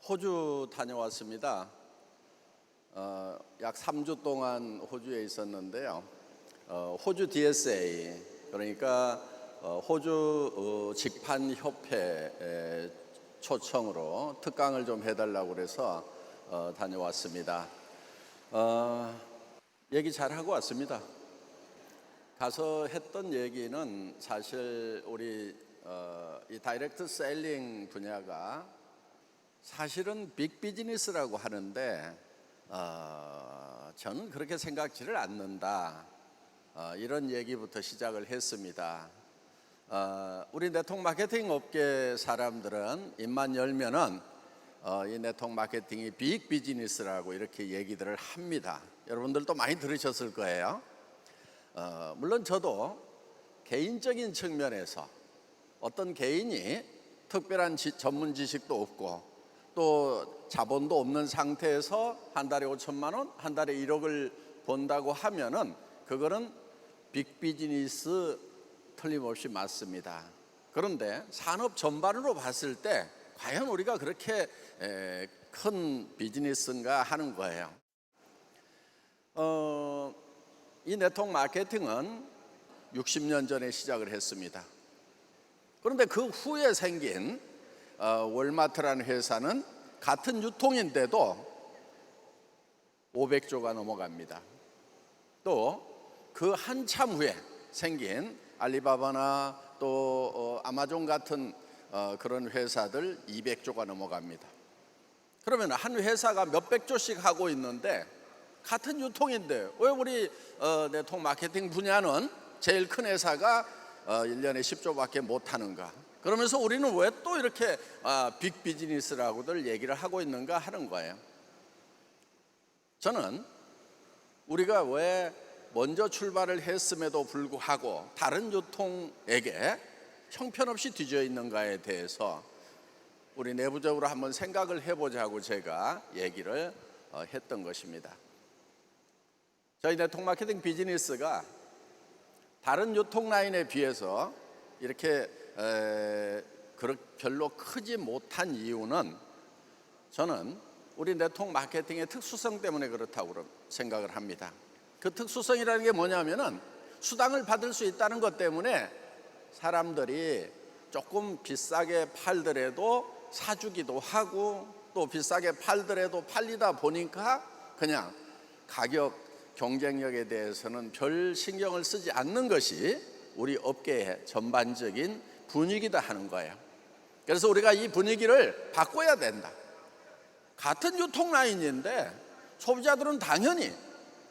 호주 다녀왔습니다. 약 3주 동안 호주에 있었는데요. 호주 DSA, 그러니까 호주 직판협회 초청으로 특강을 좀 해달라고 그래서 다녀왔습니다. 얘기 잘하고 왔습니다. 가서 했던 얘기는 사실 우리 이 다이렉트 셀링 분야가 사실은 빅 비즈니스라고 하는데 저는 그렇게 생각지를 않는다. 이런 얘기부터 시작을 했습니다. 우리 네트워크 마케팅 업계 사람들은 입만 열면은 이 네트워크 마케팅이 빅 비즈니스라고 이렇게 얘기들을 합니다. 여러분들도 많이 들으셨을 거예요. 물론 저도 개인적인 측면에서 어떤 개인이 특별한 전문 지식도 없고 또 자본도 없는 상태에서 한 달에 5천만 원, 한 달에 1억을 번다고 하면은 그거는 빅 비즈니스 틀림없이 맞습니다. 그런데 산업 전반으로 봤을 때 과연 우리가 그렇게 큰 비즈니스인가 하는 거예요. 이 네트워크 마케팅은 60년 전에 시작을 했습니다. 그런데 그 후에 생긴 월마트라는 회사는 같은 유통인데도 500조가 넘어갑니다. 또 그 한참 후에 생긴 알리바바나 또 아마존 같은 그런 회사들 200조가 넘어갑니다. 그러면 한 회사가 몇백 조씩 하고 있는데 같은 유통인데 왜 우리 네트워크 마케팅 분야는 제일 큰 회사가 1년에 10조밖에 못하는가? 그러면서 우리는 왜 또 이렇게 빅 비즈니스라고들 얘기를 하고 있는가 하는 거예요. 저는 우리가 왜 먼저 출발을 했음에도 불구하고 다른 유통에게 형편없이 뒤져 있는가에 대해서 우리 내부적으로 한번 생각을 해보자고 제가 얘기를 했던 것입니다. 저희 네트워크 마케팅 비즈니스가 다른 유통 라인에 비해서 이렇게 별로 크지 못한 이유는 저는 우리 네트워크 마케팅의 특수성 때문에 그렇다고 생각을 합니다. 그 특수성이라는 게 뭐냐면은 수당을 받을 수 있다는 것 때문에 사람들이 조금 비싸게 팔더라도 사주기도 하고 또 비싸게 팔더라도 팔리다 보니까 그냥 가격 경쟁력에 대해서는 별 신경을 쓰지 않는 것이 우리 업계의 전반적인 분위기다 하는 거예요. 그래서 우리가 이 분위기를 바꿔야 된다. 같은 유통 라인인데 소비자들은 당연히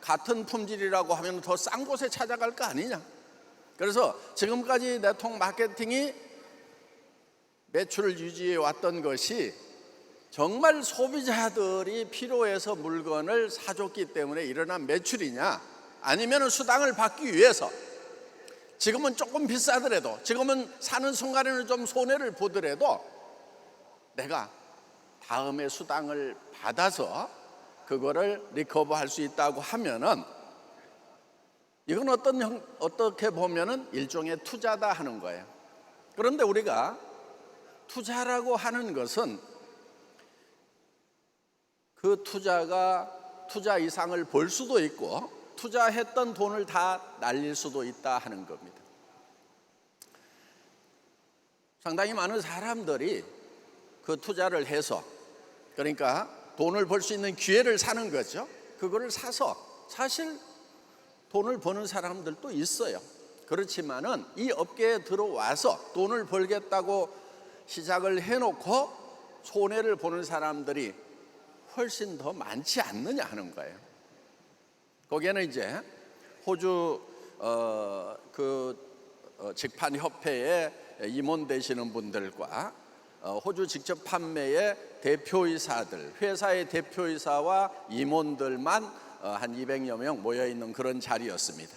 같은 품질이라고 하면 더 싼 곳에 찾아갈 거 아니냐. 그래서 지금까지 네트워크 마케팅이 매출을 유지해 왔던 것이 정말 소비자들이 필요해서 물건을 사줬기 때문에 일어난 매출이냐, 아니면 수당을 받기 위해서 지금은 조금 비싸더라도, 지금은 사는 순간에는 좀 손해를 보더라도 내가 다음에 수당을 받아서 그거를 리커버할 수 있다고 하면은 이건 어떻게 보면은 일종의 투자다 하는 거예요. 그런데 우리가 투자라고 하는 것은 그 투자 이상을 벌 수도 있고 투자했던 돈을 다 날릴 수도 있다 하는 겁니다. 상당히 많은 사람들이 그 투자를 해서, 그러니까 돈을 벌 수 있는 기회를 사는 거죠. 그거를 사서 사실 돈을 버는 사람들도 있어요. 그렇지만은 이 업계에 들어와서 돈을 벌겠다고 시작을 해놓고 손해를 보는 사람들이 훨씬 더 많지 않느냐 하는 거예요. 거기에는 이제 호주 직판협회에 임원 되시는 분들과 호주 직접 판매의 대표이사들, 회사의 대표이사와 임원들만 한 200여 명 모여 있는 그런 자리였습니다.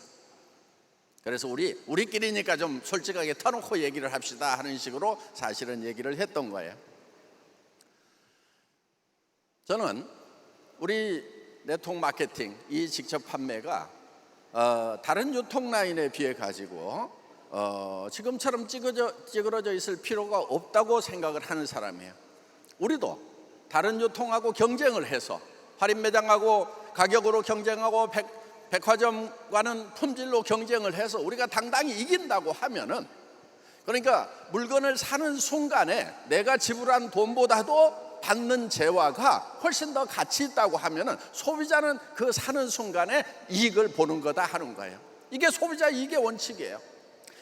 그래서 우리끼리니까 좀 솔직하게 터놓고 얘기를 합시다 하는 식으로 사실은 얘기를 했던 거예요. 저는 우리 네트워크 마케팅, 이 직접 판매가 다른 유통 라인에 비해 가지고 지금처럼 찌그러져 있을 필요가 없다고 생각을 하는 사람이에요. 우리도 다른 유통하고 경쟁을 해서 할인 매장하고 가격으로 경쟁하고 백화점과는 품질로 경쟁을 해서 우리가 당당히 이긴다고 하면은, 그러니까 물건을 사는 순간에 내가 지불한 돈보다도 받는 재화가 훨씬 더 가치 있다고 하면은 소비자는 그 사는 순간에 이익을 보는 거다 하는 거예요. 이게 소비자 이익의 원칙이에요.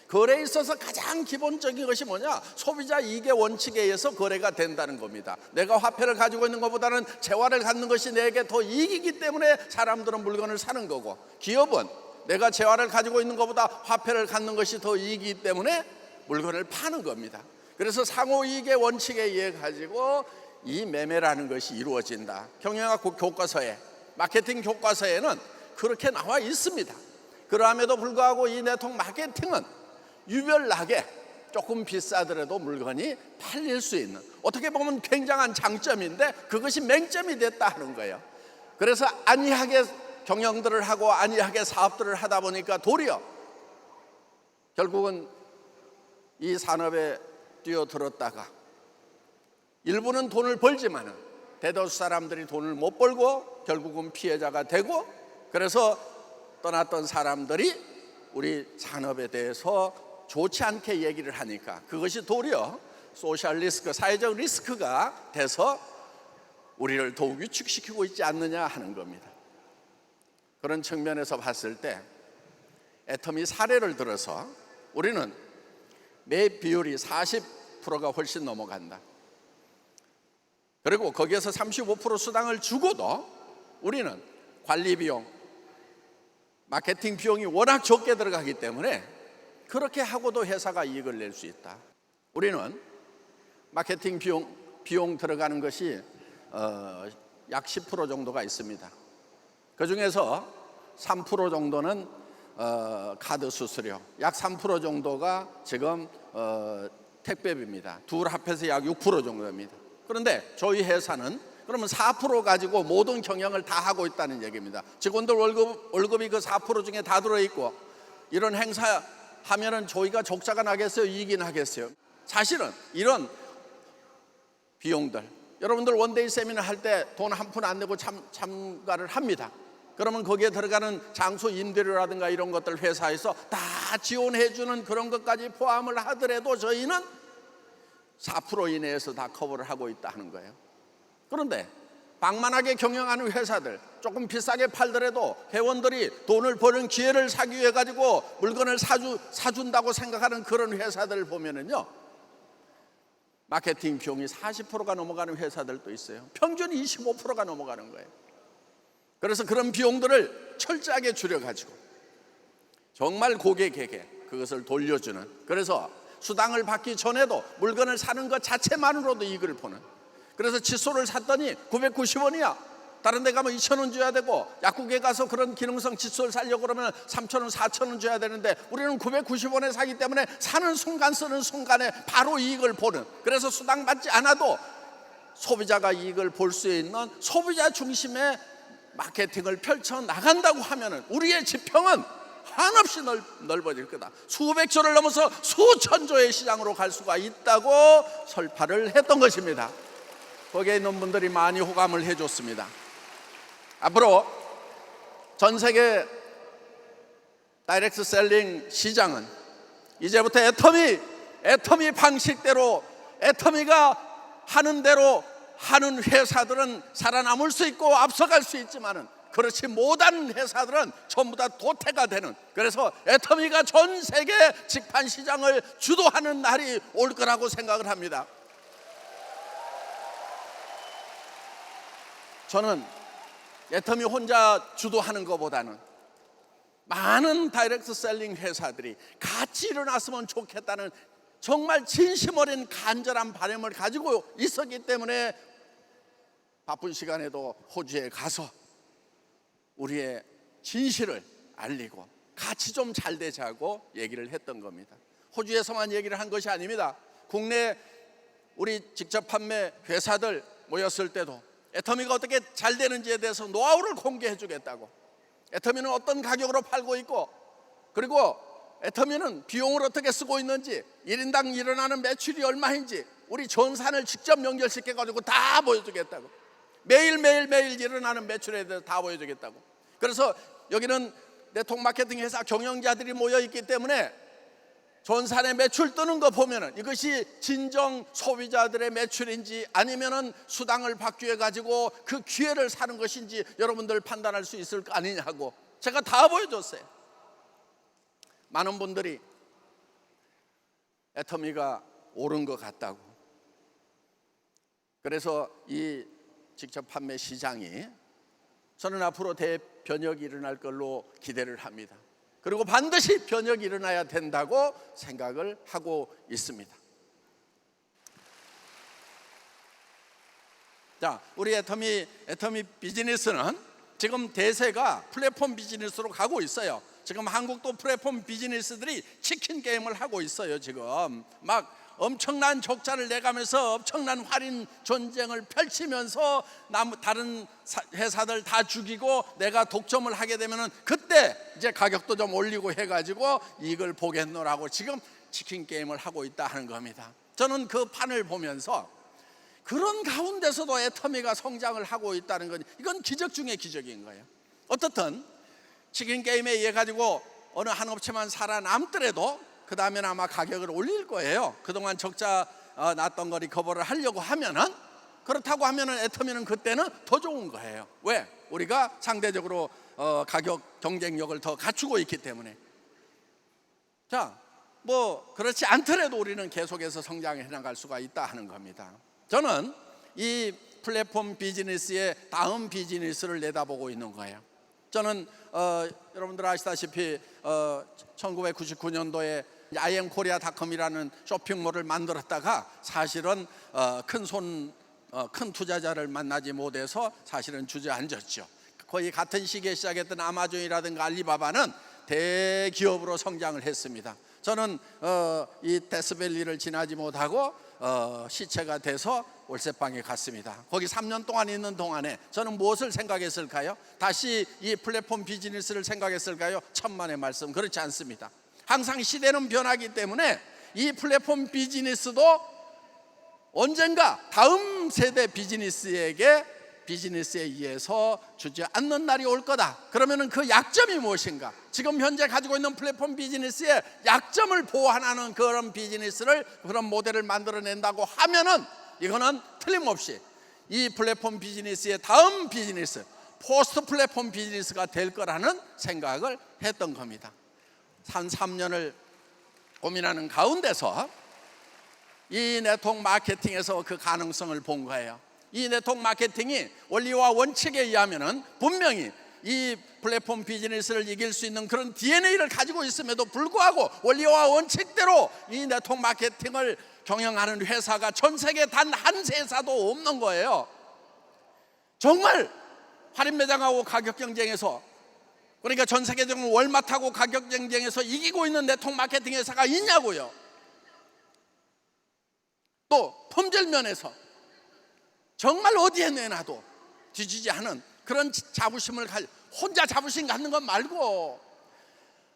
거래에 있어서 가장 기본적인 것이 뭐냐? 소비자 이익의 원칙에 의해서 거래가 된다는 겁니다. 내가 화폐를 가지고 있는 것보다는 재화를 갖는 것이 내게 더 이익이기 때문에 사람들은 물건을 사는 거고, 기업은 내가 재화를 가지고 있는 것보다 화폐를 갖는 것이 더 이익이기 때문에 물건을 파는 겁니다. 그래서 상호이익의 원칙에 의해 가지고 이 매매라는 것이 이루어진다. 경영학 교과서에, 마케팅 교과서에는 그렇게 나와 있습니다. 그럼에도 불구하고 이 네트워크 마케팅은 유별나게 조금 비싸더라도 물건이 팔릴 수 있는, 어떻게 보면 굉장한 장점인데 그것이 맹점이 됐다 하는 거예요. 그래서 안이하게 경영들을 하고 안이하게 사업들을 하다 보니까 도리어 결국은 이 산업에 뛰어들었다가 일부는 돈을 벌지만은 대다수 사람들이 돈을 못 벌고 결국은 피해자가 되고, 그래서 떠났던 사람들이 우리 산업에 대해서 좋지 않게 얘기를 하니까 그것이 도리어 소셜 리스크, 사회적 리스크가 돼서 우리를 더욱 위축시키고 있지 않느냐 하는 겁니다. 그런 측면에서 봤을 때 애터미 사례를 들어서 우리는 매입 비율이 40%가 훨씬 넘어간다. 그리고 거기에서 35% 수당을 주고도 우리는 관리 비용, 마케팅 비용이 워낙 적게 들어가기 때문에 그렇게 하고도 회사가 이익을 낼 수 있다. 우리는 마케팅 비용 들어가는 것이 약 10% 정도가 있습니다. 그 중에서 3% 정도는 카드 수수료, 약 3% 정도가 지금 택배비입니다. 둘 합해서 약 6% 정도입니다. 그런데 저희 회사는 그러면 4% 가지고 모든 경영을 다 하고 있다는 얘기입니다. 직원들 월급이 그 4% 중에 다 들어있고, 이런 행사 하면은 저희가 적자가 나겠어요? 이익이 나겠어요? 사실은 이런 비용들, 여러분들 원데이 세미나 할 때 돈 한 푼 안 내고 참가를 합니다. 그러면 거기에 들어가는 장소 임대료라든가 이런 것들 회사에서 다 지원해 주는 그런 것까지 포함을 하더라도 저희는 4% 이내에서 다 커버를 하고 있다 하는 거예요. 그런데 방만하게 경영하는 회사들, 조금 비싸게 팔더라도 회원들이 돈을 버는 기회를 사기 위해 가지고 물건을 사준다고 생각하는 그런 회사들을 보면은요, 마케팅 비용이 40%가 넘어가는 회사들도 있어요. 평균 25%가 넘어가는 거예요. 그래서 그런 비용들을 철저하게 줄여가지고 정말 고객에게 그것을 돌려주는, 그래서 수당을 받기 전에도 물건을 사는 것 자체만으로도 이익을 보는, 그래서 칫솔을 샀더니 990원이야. 다른 데 가면 2,000원 줘야 되고, 약국에 가서 그런 기능성 칫솔 사려고 그러면 3,000원, 4,000원 줘야 되는데 우리는 990원에 사기 때문에 사는 순간 쓰는 순간에 바로 이익을 보는, 그래서 수당 받지 않아도 소비자가 이익을 볼 수 있는 소비자 중심의 마케팅을 펼쳐 나간다고 하면은 우리의 지평은 한없이 넓어질 거다. 수백 조를 넘어서 수천 조의 시장으로 갈 수가 있다고 설파를 했던 것입니다. 거기에 있는 분들이 많이 호감을 해줬습니다. 앞으로 전 세계 다이렉트 셀링 시장은 이제부터 애터미 방식대로, 애터미가 하는 대로 하는 회사들은 살아남을 수 있고 앞서갈 수 있지만은, 그렇지 못한 회사들은 전부 다 도태가 되는, 그래서 애터미가 전 세계 직판 시장을 주도하는 날이 올 거라고 생각을 합니다. 저는 애터미 혼자 주도하는 것보다는 많은 다이렉트 셀링 회사들이 같이 일어났으면 좋겠다는 정말 진심 어린 간절한 바람을 가지고 있었기 때문에 바쁜 시간에도 호주에 가서 우리의 진실을 알리고 같이 좀 잘 되자고 얘기를 했던 겁니다. 호주에서만 얘기를 한 것이 아닙니다. 국내 우리 직접 판매 회사들 모였을 때도 애터미가 어떻게 잘 되는지에 대해서 노하우를 공개해 주겠다고, 애터미는 어떤 가격으로 팔고 있고, 그리고 애터미는 비용을 어떻게 쓰고 있는지, 1인당 일어나는 매출이 얼마인지, 우리 전산을 직접 연결시켜 가지고 다 보여주겠다고. 매일 일어나는 매출에 대해서 다 보여주겠다고. 그래서 여기는 네트워크 마케팅 회사 경영자들이 모여 있기 때문에 전산의 매출 뜨는 거 보면은 이것이 진정 소비자들의 매출인지 아니면은 수당을 받기 위해 가지고 그 기회를 사는 것인지 여러분들 판단할 수 있을 거 아니냐고 제가 다 보여줬어요. 많은 분들이 애터미가 옳은 것 같다고. 그래서 이 직접 판매 시장이 저는 앞으로 대변혁이 일어날 걸로 기대를 합니다. 그리고 반드시 변혁이 일어나야 된다고 생각을 하고 있습니다. 자, 우리 애터미 비즈니스는 지금 대세가 플랫폼 비즈니스로 가고 있어요. 지금 한국도 플랫폼 비즈니스들이 치킨 게임을 하고 있어요. 지금 막 엄청난 적자를 내가면서 엄청난 할인 전쟁을 펼치면서 다른 회사들 다 죽이고 내가 독점을 하게 되면은 그때 이제 가격도 좀 올리고 해가지고 이걸 보겠노라고 지금 치킨 게임을 하고 있다 하는 겁니다. 저는 그 판을 보면서 그런 가운데서도 애터미가 성장을 하고 있다는 건 이건 기적 중에 기적인 거예요. 어떻든 치킨 게임에 의해 가지고 어느 한 업체만 살아남더라도 그 다음에는 아마 가격을 올릴 거예요. 그동안 적자 났던 거 리커버를 하려고 하면은, 그렇다고 하면은 애터미는 그때는 더 좋은 거예요. 왜? 우리가 상대적으로 가격 경쟁력을 더 갖추고 있기 때문에. 자, 뭐 그렇지 않더라도 우리는 계속해서 성장해 나갈 수가 있다 하는 겁니다. 저는 이 플랫폼 비즈니스의 다음 비즈니스를 내다보고 있는 거예요. 저는 여러분들 아시다시피 1999년도에 IMKorea.com이라는 쇼핑몰을 만들었다가 사실은 큰 투자자를 만나지 못해서 사실은 주저앉았죠. 거의 같은 시기에 시작했던 아마존이라든가 알리바바는 대기업으로 성장을 했습니다. 저는 이 데스밸리를 지나지 못하고 시체가 돼서 월세방에 갔습니다. 거기 3년 동안 있는 동안에 저는 무엇을 생각했을까요? 다시 이 플랫폼 비즈니스를 생각했을까요? 천만의 말씀, 그렇지 않습니다. 항상 시대는 변하기 때문에 이 플랫폼 비즈니스도 언젠가 다음 세대 비즈니스에 의해서 주저앉는 날이 올 거다. 그러면은 그 약점이 무엇인가? 지금 현재 가지고 있는 플랫폼 비즈니스의 약점을 보완하는 그런 비즈니스를, 그런 모델을 만들어낸다고 하면은 이거는 틀림없이 이 플랫폼 비즈니스의 다음 비즈니스, 포스트 플랫폼 비즈니스가 될 거라는 생각을 했던 겁니다. 한 3년을 고민하는 가운데서 이 네트워크 마케팅에서 그 가능성을 본 거예요. 이 네트워크 마케팅이 원리와 원칙에 의하면은 분명히 이 플랫폼 비즈니스를 이길 수 있는 그런 DNA를 가지고 있음에도 불구하고 원리와 원칙대로 이 네트워크 마케팅을 경영하는 회사가 전 세계 단 한 회사도 없는 거예요. 정말 할인 매장하고 가격 경쟁에서, 그러니까 전 세계적으로 월마트하고 가격 경쟁에서 이기고 있는 네트워크 마케팅 회사가 있냐고요. 또 품질 면에서 정말 어디에 내놔도 뒤지지 않은 그런 자부심을 혼자 자부심 갖는 것 말고,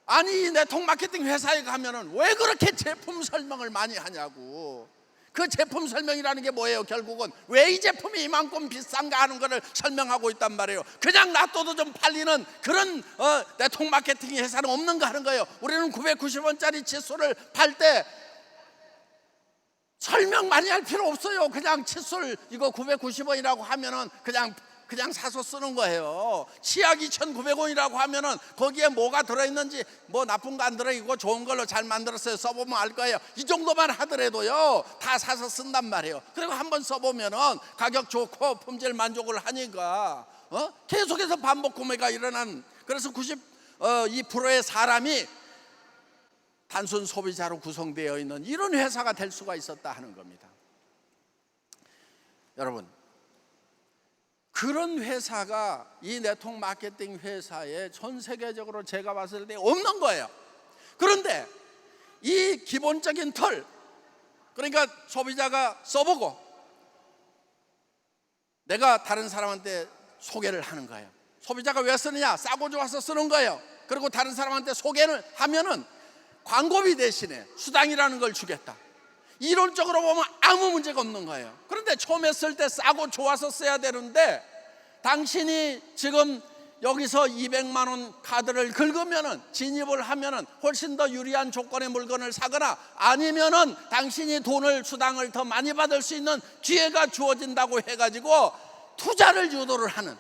아니 네트워크 마케팅 회사에 가면은 왜 그렇게 제품 설명을 많이 하냐고. 그 제품 설명이라는 게 뭐예요? 결국은 왜 이 제품이 이만큼 비싼가 하는 거를 설명하고 있단 말이에요. 그냥 놔둬도 좀 팔리는 그런 네트워크 마케팅 회사는 없는가 하는 거예요. 우리는 990원짜리 칫솔을 팔 때 설명 많이 할 필요 없어요. 그냥 칫솔 이거 990원이라고 하면은 그냥 사서 쓰는 거예요. 치약 2,900원이라고 하면은 거기에 뭐가 들어있는지, 뭐 나쁜 거 안 들어있고 좋은 걸로 잘 만들었어요. 써보면 알 거예요. 이 정도만 하더라도요 다 사서 쓴단 말이에요. 그리고 한번 써보면은 가격 좋고 품질 만족을 하니까 계속해서 반복 구매가 일어난, 그래서 92%의 사람이 단순 소비자로 구성되어 있는 이런 회사가 될 수가 있었다 하는 겁니다. 여러분, 그런 회사가 이 네트워크 마케팅 회사에 전 세계적으로 제가 봤을 때 없는 거예요. 그런데 이 기본적인 틀, 그러니까 소비자가 써보고 내가 다른 사람한테 소개를 하는 거예요. 소비자가 왜 쓰느냐? 싸고 좋아서 쓰는 거예요. 그리고 다른 사람한테 소개를 하면은 광고비 대신에 수당이라는 걸 주겠다. 이론적으로 보면 아무 문제가 없는 거예요. 그런데 처음에 쓸 때 싸고 좋아서 써야 되는데, 당신이 지금 여기서 200만 원 카드를 긁으면은, 진입을 하면은 훨씬 더 유리한 조건의 물건을 사거나, 아니면은 당신이 돈을, 수당을 더 많이 받을 수 있는 기회가 주어진다고 해가지고 투자를 유도를 하는,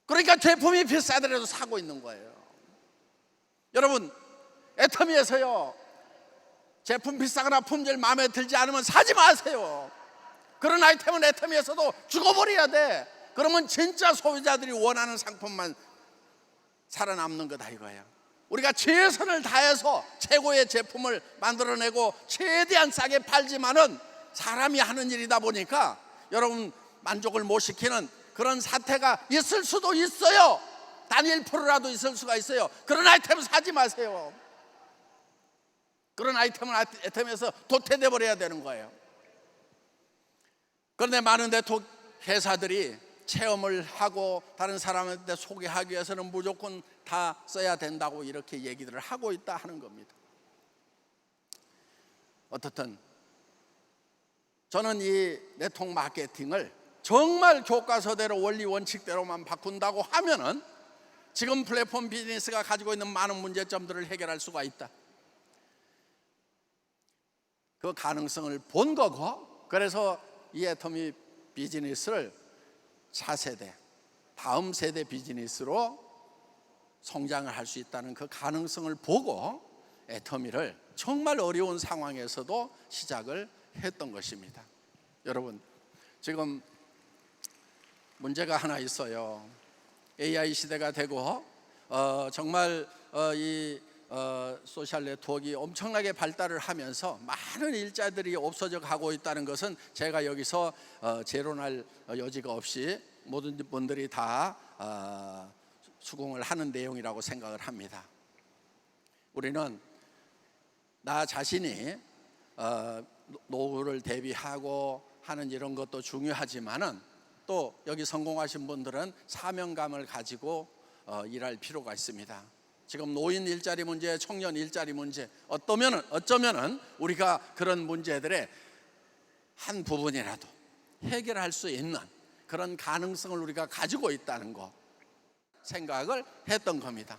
그러니까 제품이 비싸더라도 사고 있는 거예요. 여러분, 애터미에서요, 제품 비싸거나 품질 마음에 들지 않으면 사지 마세요. 그런 아이템은 애터미에서도 죽어버려야 돼. 그러면 진짜 소비자들이 원하는 상품만 살아남는 거다 이거예요. 우리가 최선을 다해서 최고의 제품을 만들어내고 최대한 싸게 팔지만은 사람이 하는 일이다 보니까 여러분 만족을 못 시키는 그런 사태가 있을 수도 있어요. 단 1%라도 있을 수가 있어요. 그런 아이템은 사지 마세요. 그런 아이템은 애터미에서 도태돼 버려야 되는 거예요. 그런데 많은 회사들이 체험을 하고 다른 사람한테 소개하기 위해서는 무조건 다 써야 된다고 이렇게 얘기들을 하고 있다 하는 겁니다. 어떻든 저는 이 네트워크 마케팅을 정말 교과서대로 원리 원칙대로만 바꾼다고 하면은 지금 플랫폼 비즈니스가 가지고 있는 많은 문제점들을 해결할 수가 있다. 그 가능성을 본 거고, 그래서 이 애터미 비즈니스를 차세대, 다음 세대 비즈니스로 성장을 할 수 있다는 그 가능성을 보고 애터미를 정말 어려운 상황에서도 시작을 했던 것입니다. 여러분, 지금 문제가 하나 있어요. AI 시대가 되고 정말 이 소셜 네트워크가 엄청나게 발달을 하면서 많은 일자들이 없어져 가고 있다는 것은 제가 여기서 재론할 여지가 없이 모든 분들이 다 수긍을 하는 내용이라고 생각을 합니다. 우리는 나 자신이 노후를 대비하고 하는 이런 것도 중요하지만은 또 여기 성공하신 분들은 사명감을 가지고 일할 필요가 있습니다. 지금 노인 일자리 문제, 청년 일자리 문제, 어쩌면은 우리가 그런 문제들의 한 부분이라도 해결할 수 있는 그런 가능성을 우리가 가지고 있다는 거 생각을 했던 겁니다.